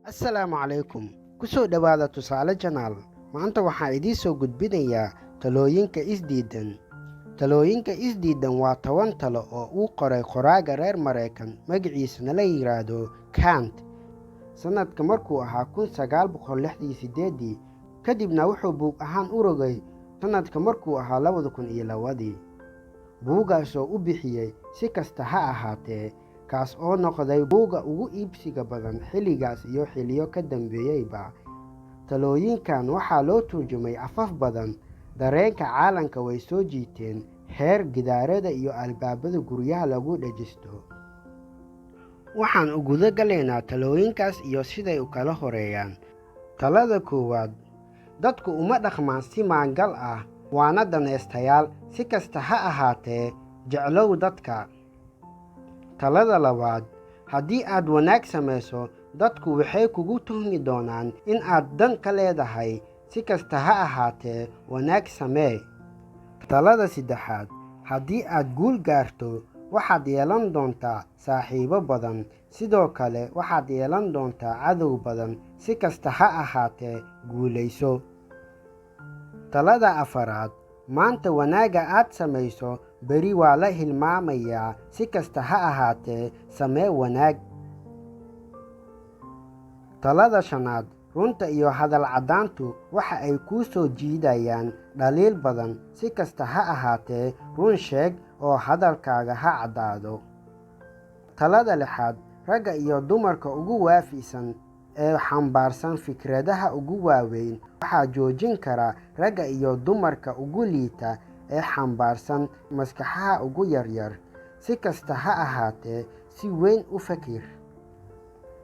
Assalaamu calaykum. Ku soo dhawaada Tusaale Channel. Maanta waxaan idiin soo gudbinayaa talooyinka isdiidan. Talooyinka isdiidan waa 10 talo oo uu qoray qoraaga reer Mareykan magaciisana la yiraahdo Kant. Sanadka markuu ahaa 1968 kadibna wuxuu buug ahaan u rogay sanadka markuu ahaa 2002. Buugaas oo u bixiyay Si kasta ha ahaatee, kaas oo noqday buugga ugu iibsiga badan xilligaas iyo xilliyo ka dambeeyayba. Talooyinkan waxaa loo turjumay afaf badan. Dareenka caalamka way soo jiiteen heer gidaarada iyo albaabada guryaha lagu dhajisto. Waxaan u guda galaynaa talooyinkaas iyo siday u kala horeeyaan. Talada koowaad, dadku uma dhaqmaan si maangal ah, waana danaystayaal. Si kasta ha ahaatee, jeclow dadka. Talada labaad, haddii aad wanaag samayso, dadku waxay kugu tuhmi doonaan in aad dan ka leedahay. Si kasta ha ahaatee, wanaag samee. Talada saddexaad, haddii aad guul gaarto, waxaad yeelan doontaa saaxiibo badan, sidoo kale waxaad yeelan doontaa cadow badan. Si kasta ha ahaatee, guulayso. Talada afaraad, maanta wanaagga aad samayso beri waa la hilmaamayaa. Si kasta ha ahaatee, samee wanaag. Talada shanaad, runta iyo hadal caddaantu waxa ay kuu soo jiidayaan dhaliil badan. Si kasta ha ahaatee, run sheeg oo hadalkaaga ha caddaado. Talada lixaad, ragga iyo dumarka ugu waafisan ee xambaarsan fikradaha ugu waaweyn waxaa joojin kara ragga iyo dumarka ugu liita ee xambaarsan maskaxaha ugu yaryar. Si kasta ha ahaatee, si weyn u fakir.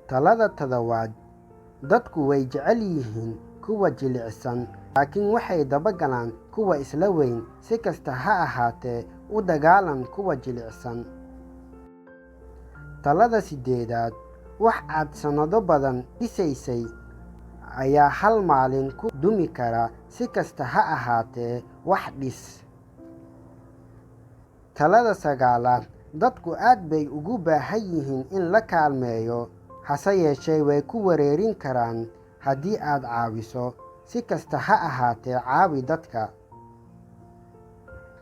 Talada toddobaad, dadku way jecel yihiin kuwa jilicsan, laakiin waxay dabagalaan kuwa isla weyn. Si kasta ha ahaatee, u dagaalan kuwa jilicsan. Talada siddeedaad, wax aad sanado badan dhisaysay ayaa hal maalin ku dumi kara. Si kasta ha ahaatee, wax dhis. Talada sagaalaad, dadku aad bay ugu baahan yihiin in la kaalmeeyo, hase yeeshee way ku wareerin karaan haddii aad caawiso. Si kasta ha ahaatee, caawi dadka.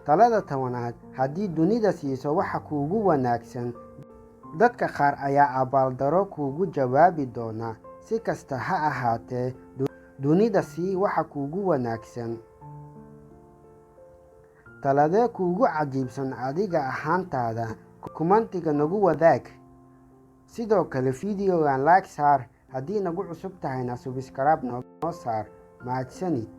Talada tobanaad, haddii dunida siiso waxa kuugu wanaagsan, dadka qaar ayaa abaaldaro kuugu jawaabi doona. Si kasta ha ahaatee, dunida sii waxa kuugu wanaagsan. Taladee kuugu cajiibsan adiga ahaantaada? Kumantiga nagu wadaag. Sidoo kale fiidiyogan like saar, haddii nagu cusub tahayna subscribe noo saar. Mahadsanid.